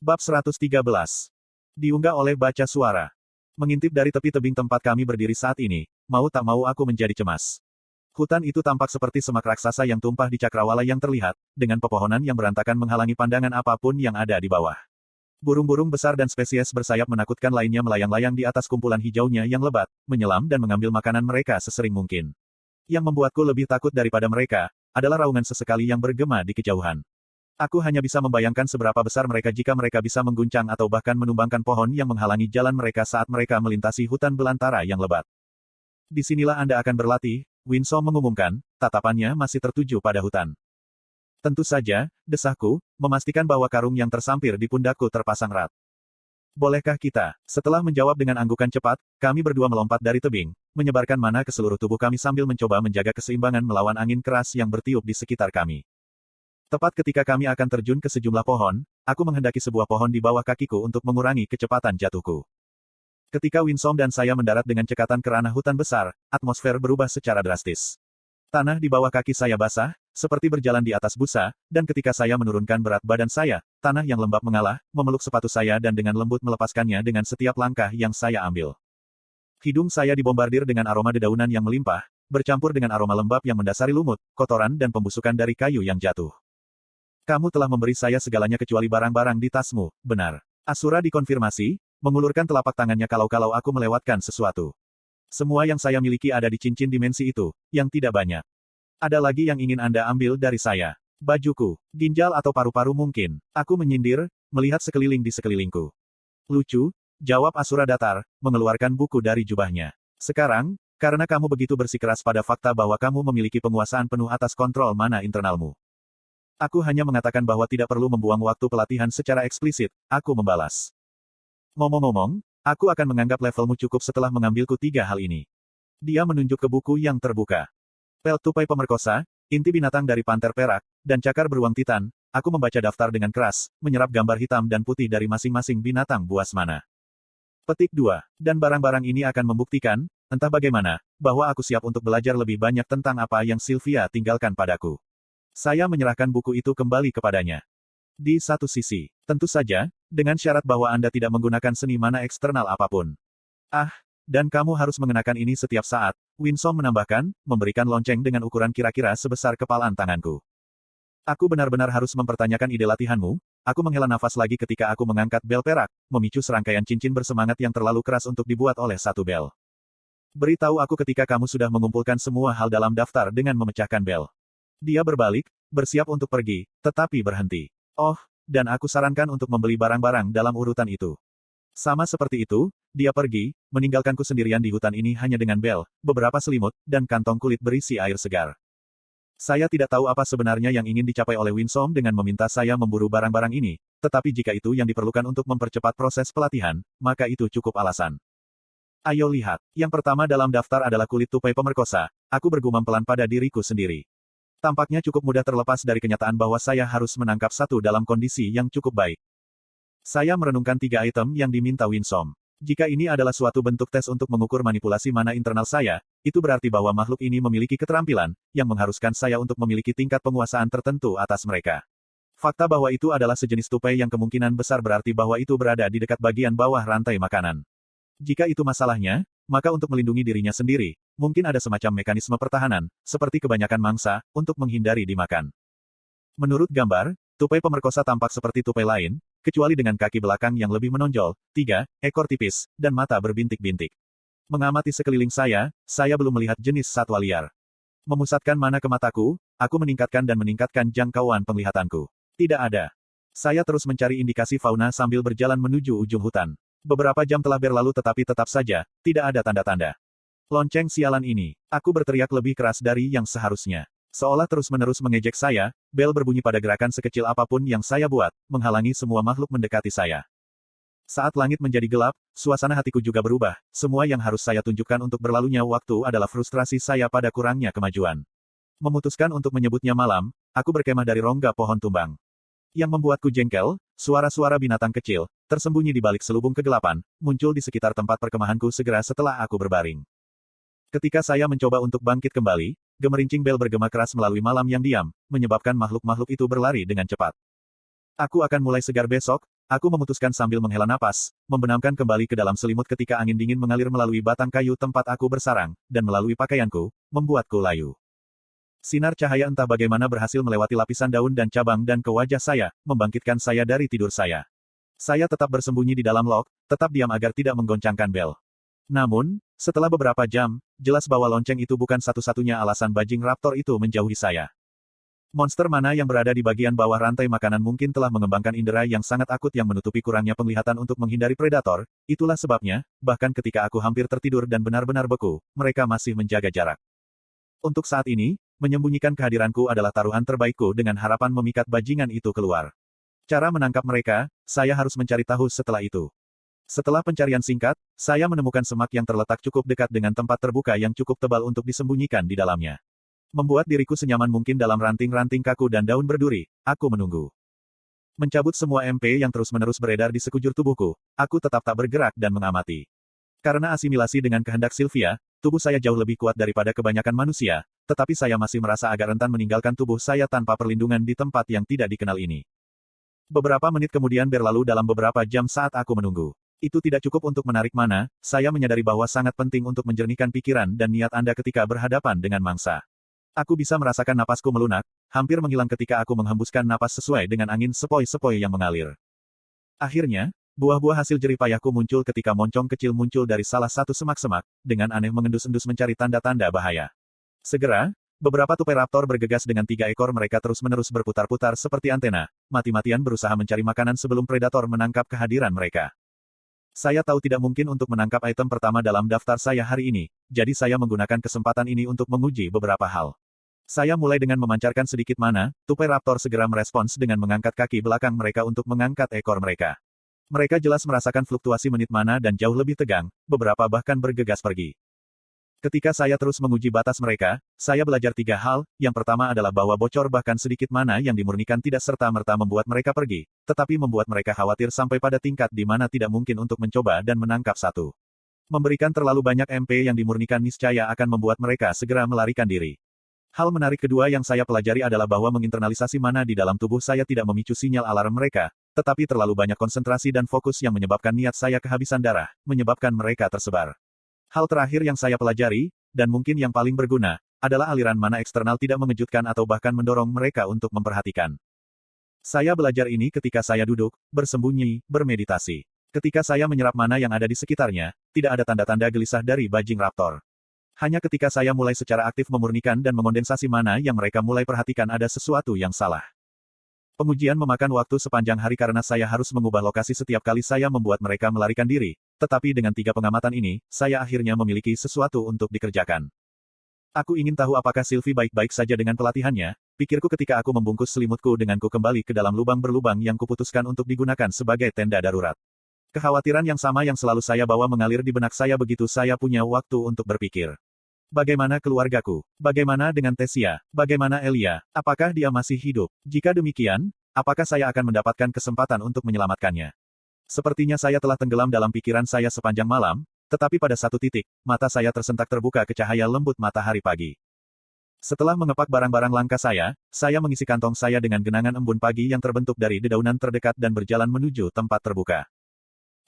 Bab 113. Diunggah oleh baca suara. Mengintip dari tepi tebing tempat kami berdiri saat ini, mau tak mau aku menjadi cemas. Hutan itu tampak seperti semak raksasa yang tumpah di cakrawala yang terlihat, dengan pepohonan yang berantakan menghalangi pandangan apapun yang ada di bawah. Burung-burung besar dan spesies bersayap menakutkan lainnya melayang-layang di atas kumpulan hijaunya yang lebat, menyelam dan mengambil makanan mereka sesering mungkin. Yang membuatku lebih takut daripada mereka, adalah raungan sesekali yang bergema di kejauhan. Aku hanya bisa membayangkan seberapa besar mereka jika mereka bisa mengguncang atau bahkan menumbangkan pohon yang menghalangi jalan mereka saat mereka melintasi hutan belantara yang lebat. Disinilah Anda akan berlatih, Winsome mengumumkan, tatapannya masih tertuju pada hutan. Tentu saja, desahku, memastikan bahwa karung yang tersampir di pundakku terpasang erat. Bolehkah kita? Setelah menjawab dengan anggukan cepat, kami berdua melompat dari tebing, menyebarkan mana ke seluruh tubuh kami sambil mencoba menjaga keseimbangan melawan angin keras yang bertiup di sekitar kami. Tepat ketika kami akan terjun ke sejumlah pohon, aku menghendaki sebuah pohon di bawah kakiku untuk mengurangi kecepatan jatuhku. Ketika Winsome dan saya mendarat dengan cekatan ke ranah hutan besar, atmosfer berubah secara drastis. Tanah di bawah kaki saya basah, seperti berjalan di atas busa, dan ketika saya menurunkan berat badan saya, tanah yang lembab mengalah, memeluk sepatu saya dan dengan lembut melepaskannya dengan setiap langkah yang saya ambil. Hidung saya dibombardir dengan aroma dedaunan yang melimpah, bercampur dengan aroma lembab yang mendasari lumut, kotoran dan pembusukan dari kayu yang jatuh. Kamu telah memberi saya segalanya kecuali barang-barang di tasmu, benar. Asura dikonfirmasi, mengulurkan telapak tangannya kalau aku melewatkan sesuatu. Semua yang saya miliki ada di cincin dimensi itu, yang tidak banyak. Ada lagi yang ingin Anda ambil dari saya. Bajuku, ginjal atau paru-paru mungkin. Aku menyindir, melihat sekeliling di sekelilingku. Lucu, jawab Asura datar, mengeluarkan buku dari jubahnya. Sekarang, karena kamu begitu bersikeras pada fakta bahwa kamu memiliki penguasaan penuh atas kontrol mana internalmu. Aku hanya mengatakan bahwa tidak perlu membuang waktu pelatihan secara eksplisit, aku membalas. Ngomong-ngomong, aku akan menganggap levelmu cukup setelah mengambilku 3 hal ini. Dia menunjuk ke buku yang terbuka. Pel tupai pemerkosa, inti binatang dari panter perak, dan cakar beruang titan. Aku membaca daftar dengan keras, menyerap gambar hitam dan putih dari masing-masing binatang buas mana. Petik 2. Dan barang-barang ini akan membuktikan, entah bagaimana, bahwa aku siap untuk belajar lebih banyak tentang apa yang Sylvia tinggalkan padaku. Saya menyerahkan buku itu kembali kepadanya. Di satu sisi, tentu saja, dengan syarat bahwa Anda tidak menggunakan seni mana eksternal apapun. Dan kamu harus mengenakan ini setiap saat, Winsome menambahkan, memberikan lonceng dengan ukuran kira-kira sebesar kepalan tanganku. Aku benar-benar harus mempertanyakan ide latihanmu. Aku menghela nafas lagi ketika aku mengangkat bel perak, memicu serangkaian cincin bersemangat yang terlalu keras untuk dibuat oleh satu bel. Beritahu aku ketika kamu sudah mengumpulkan semua hal dalam daftar dengan memecahkan bel. Dia berbalik, bersiap untuk pergi, tetapi berhenti. Dan aku sarankan untuk membeli barang-barang dalam urutan itu. Sama seperti itu, dia pergi, meninggalkanku sendirian di hutan ini hanya dengan bel, beberapa selimut, dan kantong kulit berisi air segar. Saya tidak tahu apa sebenarnya yang ingin dicapai oleh Winsome dengan meminta saya memburu barang-barang ini, tetapi jika itu yang diperlukan untuk mempercepat proses pelatihan, maka itu cukup alasan. Ayo lihat, yang pertama dalam daftar adalah kulit tupai pemerkosa, aku bergumam pelan pada diriku sendiri. Tampaknya cukup mudah terlepas dari kenyataan bahwa saya harus menangkap satu dalam kondisi yang cukup baik. Saya merenungkan 3 item yang diminta Winsome. Jika ini adalah suatu bentuk tes untuk mengukur manipulasi mana internal saya, itu berarti bahwa makhluk ini memiliki keterampilan, yang mengharuskan saya untuk memiliki tingkat penguasaan tertentu atas mereka. Fakta bahwa itu adalah sejenis tupai yang kemungkinan besar berarti bahwa itu berada di dekat bagian bawah rantai makanan. Jika itu masalahnya, maka untuk melindungi dirinya sendiri, mungkin ada semacam mekanisme pertahanan, seperti kebanyakan mangsa, untuk menghindari dimakan. Menurut gambar, tupai pemerkosa tampak seperti tupai lain, kecuali dengan kaki belakang yang lebih menonjol, 3 ekor tipis, dan mata berbintik-bintik. Mengamati sekeliling saya belum melihat jenis satwa liar. Memusatkan mana ke mataku, aku meningkatkan jangkauan penglihatanku. Tidak ada. Saya terus mencari indikasi fauna sambil berjalan menuju ujung hutan. Beberapa jam telah berlalu tetapi tetap saja, tidak ada tanda-tanda. Lonceng sialan ini. Aku berteriak lebih keras dari yang seharusnya. Seolah terus-menerus mengejek saya, bel berbunyi pada gerakan sekecil apapun yang saya buat, menghalangi semua makhluk mendekati saya. Saat langit menjadi gelap, suasana hatiku juga berubah. Semua yang harus saya tunjukkan untuk berlalunya waktu adalah frustrasi saya pada kurangnya kemajuan. Memutuskan untuk menyebutnya malam, aku berkemah dari rongga pohon tumbang. Yang membuatku jengkel, suara-suara binatang kecil, tersembunyi di balik selubung kegelapan, muncul di sekitar tempat perkemahanku segera setelah aku berbaring. Ketika saya mencoba untuk bangkit kembali, gemerincing bel bergema keras melalui malam yang diam, menyebabkan makhluk-makhluk itu berlari dengan cepat. Aku akan mulai segar besok, Aku memutuskan sambil menghela napas, membenamkan kembali ke dalam selimut ketika angin dingin mengalir melalui batang kayu tempat aku bersarang, dan melalui pakaianku, membuatku layu. Sinar cahaya entah bagaimana berhasil melewati lapisan daun dan cabang dan ke wajah saya, membangkitkan saya dari tidur saya. Saya tetap bersembunyi di dalam log, tetap diam agar tidak menggoncangkan bel. Namun, setelah beberapa jam, jelas bahwa lonceng itu bukan satu-satunya alasan bajing raptor itu menjauhi saya. Monster mana yang berada di bagian bawah rantai makanan mungkin telah mengembangkan indera yang sangat akut yang menutupi kurangnya penglihatan untuk menghindari predator, itulah sebabnya, bahkan ketika aku hampir tertidur dan benar-benar beku, mereka masih menjaga jarak. Untuk saat ini, menyembunyikan kehadiranku adalah taruhan terbaikku dengan harapan memikat bajingan itu keluar. Cara menangkap mereka, saya harus mencari tahu setelah itu. Setelah pencarian singkat, saya menemukan semak yang terletak cukup dekat dengan tempat terbuka yang cukup tebal untuk disembunyikan di dalamnya. Membuat diriku senyaman mungkin dalam ranting-ranting kaku dan daun berduri, aku menunggu. Mencabut semua MP yang terus-menerus beredar di sekujur tubuhku, aku tetap tak bergerak dan mengamati. Karena asimilasi dengan kehendak Sylvia, tubuh saya jauh lebih kuat daripada kebanyakan manusia, tetapi saya masih merasa agak rentan meninggalkan tubuh saya tanpa perlindungan di tempat yang tidak dikenal ini. Beberapa menit kemudian berlalu dalam beberapa jam saat aku menunggu. Itu tidak cukup untuk menarik mana, saya menyadari bahwa sangat penting untuk menjernihkan pikiran dan niat Anda ketika berhadapan dengan mangsa. Aku bisa merasakan napasku melunak, hampir menghilang ketika aku menghembuskan napas sesuai dengan angin sepoi-sepoi yang mengalir. Akhirnya, buah-buah hasil jerih payahku muncul ketika moncong kecil muncul dari salah satu semak-semak, dengan aneh mengendus-endus mencari tanda-tanda bahaya. Segera, beberapa tupai raptor bergegas dengan 3 ekor mereka terus-menerus berputar-putar seperti antena, mati-matian berusaha mencari makanan sebelum predator menangkap kehadiran mereka. Saya tahu tidak mungkin untuk menangkap item pertama dalam daftar saya hari ini, jadi saya menggunakan kesempatan ini untuk menguji beberapa hal. Saya mulai dengan memancarkan sedikit mana, tupai raptor segera merespons dengan mengangkat kaki belakang mereka untuk mengangkat ekor mereka. Mereka jelas merasakan fluktuasi menit mana dan jauh lebih tegang, beberapa bahkan bergegas pergi. Ketika saya terus menguji batas mereka, saya belajar 3 hal. Yang pertama adalah bahwa bocor bahkan sedikit mana yang dimurnikan tidak serta-merta membuat mereka pergi, tetapi membuat mereka khawatir sampai pada tingkat di mana tidak mungkin untuk mencoba dan menangkap satu. Memberikan terlalu banyak MP yang dimurnikan niscaya akan membuat mereka segera melarikan diri. Hal menarik kedua yang saya pelajari adalah bahwa menginternalisasi mana di dalam tubuh saya tidak memicu sinyal alarm mereka, tetapi terlalu banyak konsentrasi dan fokus yang menyebabkan niat saya kehabisan darah, menyebabkan mereka tersebar. Hal terakhir yang saya pelajari, dan mungkin yang paling berguna, adalah aliran mana eksternal tidak mengejutkan atau bahkan mendorong mereka untuk memperhatikan. Saya belajar ini ketika saya duduk, bersembunyi, bermeditasi. Ketika saya menyerap mana yang ada di sekitarnya, tidak ada tanda-tanda gelisah dari bajing raptor. Hanya ketika saya mulai secara aktif memurnikan dan mengondensasi mana yang mereka mulai perhatikan ada sesuatu yang salah. Pengujian memakan waktu sepanjang hari karena saya harus mengubah lokasi setiap kali saya membuat mereka melarikan diri, tetapi dengan 3 pengamatan ini, saya akhirnya memiliki sesuatu untuk dikerjakan. Aku ingin tahu apakah Sylvie baik-baik saja dengan pelatihannya, pikirku ketika aku membungkus selimutku denganku kembali ke dalam lubang berlubang yang kuputuskan untuk digunakan sebagai tenda darurat. Kekhawatiran yang sama yang selalu saya bawa mengalir di benak saya begitu saya punya waktu untuk berpikir. Bagaimana keluargaku? Bagaimana dengan Tessia? Bagaimana Elia? Apakah dia masih hidup? Jika demikian, apakah saya akan mendapatkan kesempatan untuk menyelamatkannya? Sepertinya saya telah tenggelam dalam pikiran saya sepanjang malam, tetapi pada satu titik, mata saya tersentak terbuka ke cahaya lembut matahari pagi. Setelah mengepak barang-barang langka saya mengisi kantong saya dengan genangan embun pagi yang terbentuk dari dedaunan terdekat dan berjalan menuju tempat terbuka.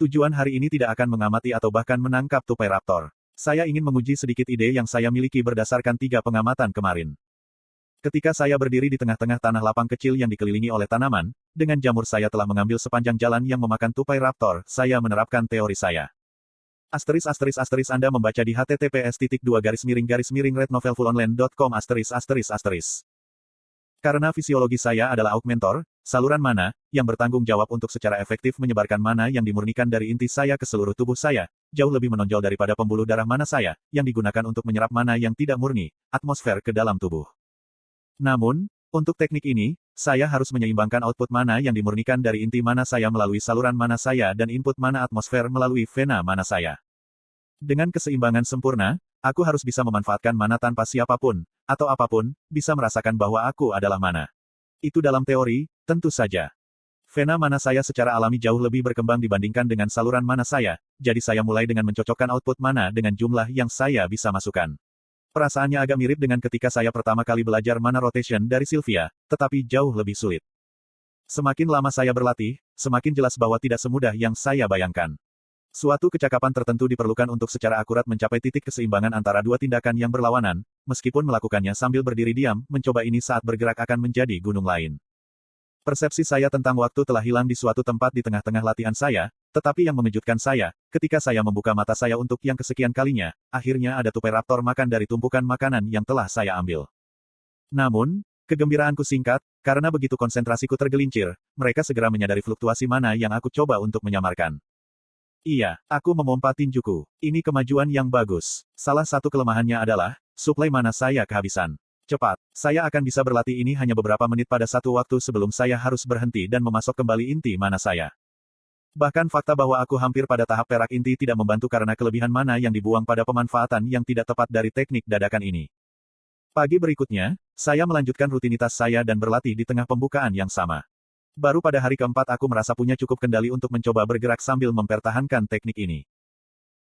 Tujuan hari ini tidak akan mengamati atau bahkan menangkap tupai raptor. Saya ingin menguji sedikit ide yang saya miliki berdasarkan 3 pengamatan kemarin. Ketika saya berdiri di tengah-tengah tanah lapang kecil yang dikelilingi oleh tanaman, dengan jamur saya telah mengambil sepanjang jalan yang memakan tupai raptor, saya menerapkan teori saya. Anda membaca di https://rednovelfullonline.com. Karena fisiologi saya adalah augmentor, saluran mana, yang bertanggung jawab untuk secara efektif menyebarkan mana yang dimurnikan dari inti saya ke seluruh tubuh saya, jauh lebih menonjol daripada pembuluh darah mana saya, yang digunakan untuk menyerap mana yang tidak murni, atmosfer ke dalam tubuh. Namun, untuk teknik ini, saya harus menyeimbangkan output mana yang dimurnikan dari inti mana saya melalui saluran mana saya dan input mana atmosfer melalui vena mana saya. Dengan keseimbangan sempurna, aku harus bisa memanfaatkan mana tanpa siapapun, atau apapun, bisa merasakan bahwa aku adalah mana. Itu dalam teori, tentu saja. Vena mana saya secara alami jauh lebih berkembang dibandingkan dengan saluran mana saya, jadi saya mulai dengan mencocokkan output mana dengan jumlah yang saya bisa masukkan. Perasaannya agak mirip dengan ketika saya pertama kali belajar mana rotation dari Sylvia, tetapi jauh lebih sulit. Semakin lama saya berlatih, semakin jelas bahwa tidak semudah yang saya bayangkan. Suatu kecakapan tertentu diperlukan untuk secara akurat mencapai titik keseimbangan antara dua tindakan yang berlawanan, meskipun melakukannya sambil berdiri diam, mencoba ini saat bergerak akan menjadi gunung lain. Persepsi saya tentang waktu telah hilang di suatu tempat di tengah-tengah latihan saya, tetapi yang mengejutkan saya, ketika saya membuka mata saya untuk yang kesekian kalinya, akhirnya ada tupai raptor makan dari tumpukan makanan yang telah saya ambil. Namun, kegembiraanku singkat, karena begitu konsentrasiku tergelincir, mereka segera menyadari fluktuasi mana yang aku coba untuk menyamarkan. Iya, aku memompa tinjuku. Ini kemajuan yang bagus. Salah satu kelemahannya adalah, suplai mana saya kehabisan. Cepat, saya akan bisa berlatih ini hanya beberapa menit pada satu waktu sebelum saya harus berhenti dan memasok kembali inti mana saya. Bahkan fakta bahwa aku hampir pada tahap perak inti tidak membantu karena kelebihan mana yang dibuang pada pemanfaatan yang tidak tepat dari teknik dadakan ini. Pagi berikutnya, saya melanjutkan rutinitas saya dan berlatih di tengah pembukaan yang sama. Baru pada hari keempat aku merasa punya cukup kendali untuk mencoba bergerak sambil mempertahankan teknik ini.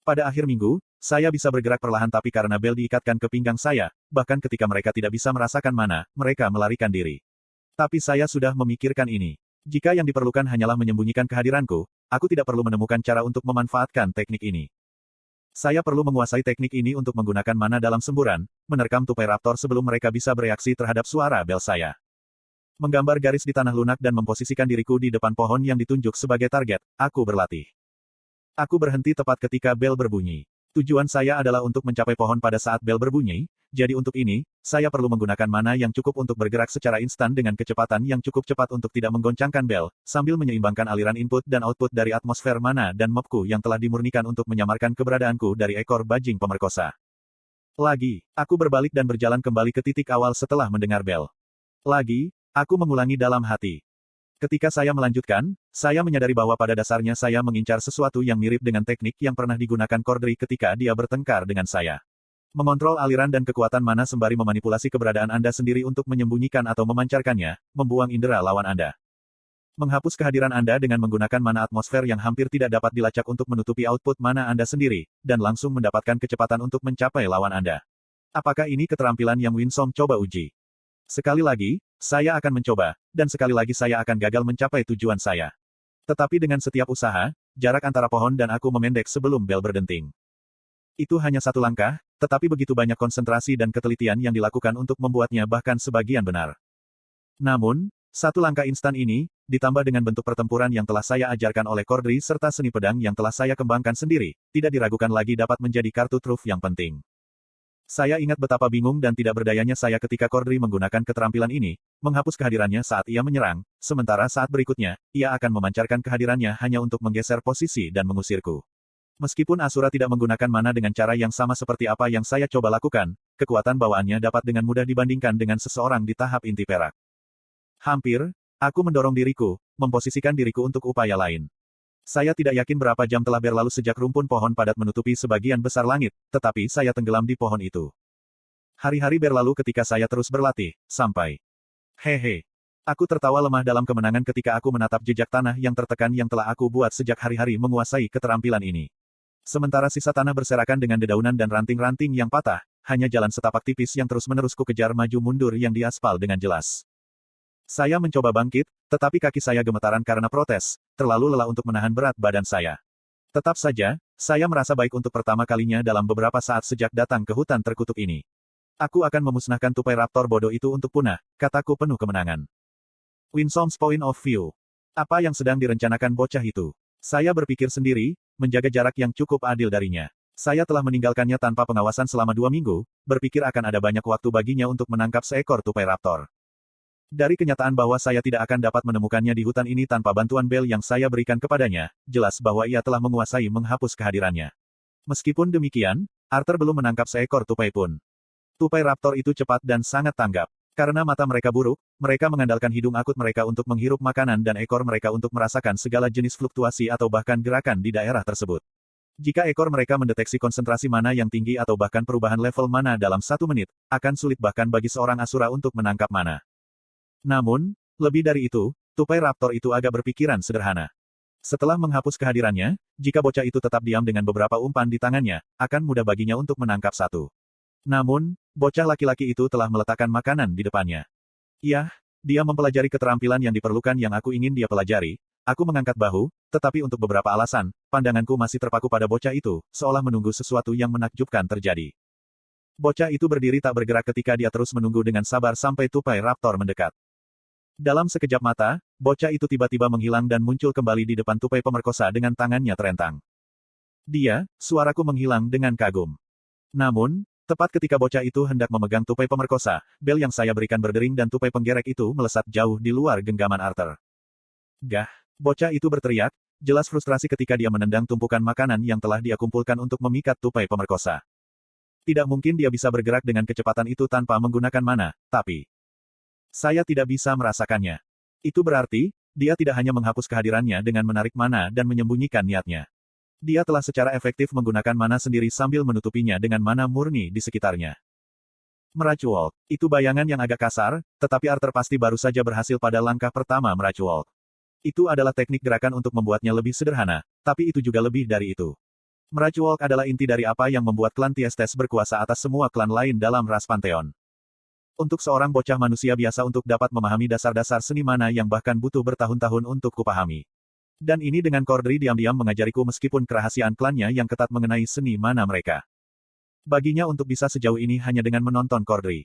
Pada akhir minggu, saya bisa bergerak perlahan tapi karena bel diikatkan ke pinggang saya, bahkan ketika mereka tidak bisa merasakan mana, mereka melarikan diri. Tapi saya sudah memikirkan ini. Jika yang diperlukan hanyalah menyembunyikan kehadiranku, aku tidak perlu menemukan cara untuk memanfaatkan teknik ini. Saya perlu menguasai teknik ini untuk menggunakan mana dalam semburan, menerkam tupai raptor sebelum mereka bisa bereaksi terhadap suara bel saya. Menggambar garis di tanah lunak dan memposisikan diriku di depan pohon yang ditunjuk sebagai target, aku berlatih. Aku berhenti tepat ketika bel berbunyi. Tujuan saya adalah untuk mencapai pohon pada saat bel berbunyi, jadi untuk ini, saya perlu menggunakan mana yang cukup untuk bergerak secara instan dengan kecepatan yang cukup cepat untuk tidak menggoncangkan bel, sambil menyeimbangkan aliran input dan output dari atmosfer mana dan mapku yang telah dimurnikan untuk menyamarkan keberadaanku dari ekor bajing pemerkosa. Lagi, aku berbalik dan berjalan kembali ke titik awal setelah mendengar bel. Lagi, aku mengulangi dalam hati. Ketika saya melanjutkan, saya menyadari bahwa pada dasarnya saya mengincar sesuatu yang mirip dengan teknik yang pernah digunakan Cordry ketika dia bertengkar dengan saya. Mengontrol aliran dan kekuatan mana sembari memanipulasi keberadaan Anda sendiri untuk menyembunyikan atau memancarkannya, membuang indera lawan Anda. Menghapus kehadiran Anda dengan menggunakan mana atmosfer yang hampir tidak dapat dilacak untuk menutupi output mana Anda sendiri, dan langsung mendapatkan kecepatan untuk mencapai lawan Anda. Apakah ini keterampilan yang Winsome coba uji? Sekali lagi, saya akan mencoba, dan sekali lagi saya akan gagal mencapai tujuan saya. Tetapi dengan setiap usaha, jarak antara pohon dan aku memendek sebelum bel berdenting. Itu hanya satu langkah, tetapi begitu banyak konsentrasi dan ketelitian yang dilakukan untuk membuatnya bahkan sebagian benar. Namun, satu langkah instan ini, ditambah dengan bentuk pertempuran yang telah saya ajarkan oleh Cordry serta seni pedang yang telah saya kembangkan sendiri, tidak diragukan lagi dapat menjadi kartu truf yang penting. Saya ingat betapa bingung dan tidak berdayanya saya ketika Cordry menggunakan keterampilan ini, menghapus kehadirannya saat ia menyerang, sementara saat berikutnya, ia akan memancarkan kehadirannya hanya untuk menggeser posisi dan mengusirku. Meskipun Asura tidak menggunakan mana dengan cara yang sama seperti apa yang saya coba lakukan, kekuatan bawaannya dapat dengan mudah dibandingkan dengan seseorang di tahap inti perak. Hampir, aku mendorong diriku, memposisikan diriku untuk upaya lain. Saya tidak yakin berapa jam telah berlalu sejak rumpun pohon padat menutupi sebagian besar langit, tetapi saya tenggelam di pohon itu. Hari-hari berlalu ketika saya terus berlatih, sampai. Hehe. Aku tertawa lemah dalam kemenangan ketika aku menatap jejak tanah yang tertekan yang telah aku buat sejak hari-hari menguasai keterampilan ini. Sementara sisa tanah berserakan dengan dedaunan dan ranting-ranting yang patah, hanya jalan setapak tipis yang terus-menerus kukejar maju mundur yang diaspal dengan jelas. Saya mencoba bangkit, tetapi kaki saya gemetaran karena protes, terlalu lelah untuk menahan berat badan saya. Tetap saja, saya merasa baik untuk pertama kalinya dalam beberapa saat sejak datang ke hutan terkutuk ini. Aku akan memusnahkan tupai raptor bodoh itu untuk punah, kataku penuh kemenangan. Winsome's point of view. Apa yang sedang direncanakan bocah itu? Saya berpikir sendiri, menjaga jarak yang cukup adil darinya. Saya telah meninggalkannya tanpa pengawasan selama 2 minggu, berpikir akan ada banyak waktu baginya untuk menangkap seekor tupai raptor. Dari kenyataan bahwa saya tidak akan dapat menemukannya di hutan ini tanpa bantuan bel yang saya berikan kepadanya, jelas bahwa ia telah menguasai menghapus kehadirannya. Meskipun demikian, Arthur belum menangkap seekor tupai pun. Tupai raptor itu cepat dan sangat tanggap. Karena mata mereka buruk, mereka mengandalkan hidung akut mereka untuk menghirup makanan dan ekor mereka untuk merasakan segala jenis fluktuasi atau bahkan gerakan di daerah tersebut. Jika ekor mereka mendeteksi konsentrasi mana yang tinggi atau bahkan perubahan level mana dalam 1 menit, akan sulit bahkan bagi seorang Asura untuk menangkap mana. Namun, lebih dari itu, tupai raptor itu agak berpikiran sederhana. Setelah menghapus kehadirannya, jika bocah itu tetap diam dengan beberapa umpan di tangannya, akan mudah baginya untuk menangkap satu. Namun, bocah laki-laki itu telah meletakkan makanan di depannya. Iya, dia mempelajari keterampilan yang diperlukan yang aku ingin dia pelajari, Aku mengangkat bahu, tetapi untuk beberapa alasan, pandanganku masih terpaku pada bocah itu, seolah menunggu sesuatu yang menakjubkan terjadi. Bocah itu berdiri tak bergerak ketika dia terus menunggu dengan sabar sampai tupai raptor mendekat. Dalam sekejap mata, bocah itu tiba-tiba menghilang dan muncul kembali di depan tupai pemerkosa dengan tangannya terentang. Suaraku menghilang dengan kagum. Namun, tepat ketika bocah itu hendak memegang tupai pemerkosa, bel yang saya berikan berdering dan tupai penggerek itu melesat jauh di luar genggaman Arthur. Gah! Bocah itu berteriak, jelas frustrasi ketika dia menendang tumpukan makanan yang telah dia kumpulkan untuk memikat tupai pemerkosa. Tidak mungkin dia bisa bergerak dengan kecepatan itu tanpa menggunakan mana, tapi saya tidak bisa merasakannya. Itu berarti, dia tidak hanya menghapus kehadirannya dengan menarik mana dan menyembunyikan niatnya. Dia telah secara efektif menggunakan mana sendiri sambil menutupinya dengan mana murni di sekitarnya. Meracuol. Itu bayangan yang agak kasar, tetapi Arthur pasti baru saja berhasil pada langkah pertama meracuol. Itu adalah teknik gerakan untuk membuatnya lebih sederhana, tapi itu juga lebih dari itu. Meracuol adalah inti dari apa yang membuat klan Tiestes berkuasa atas semua klan lain dalam ras Pantheon. Untuk seorang bocah manusia biasa untuk dapat memahami dasar-dasar seni mana yang bahkan butuh bertahun-tahun untuk kupahami. Dan ini dengan Cordry diam-diam mengajariku meskipun kerahasiaan klannya yang ketat mengenai seni mana mereka. Baginya untuk bisa sejauh ini hanya dengan menonton Cordry.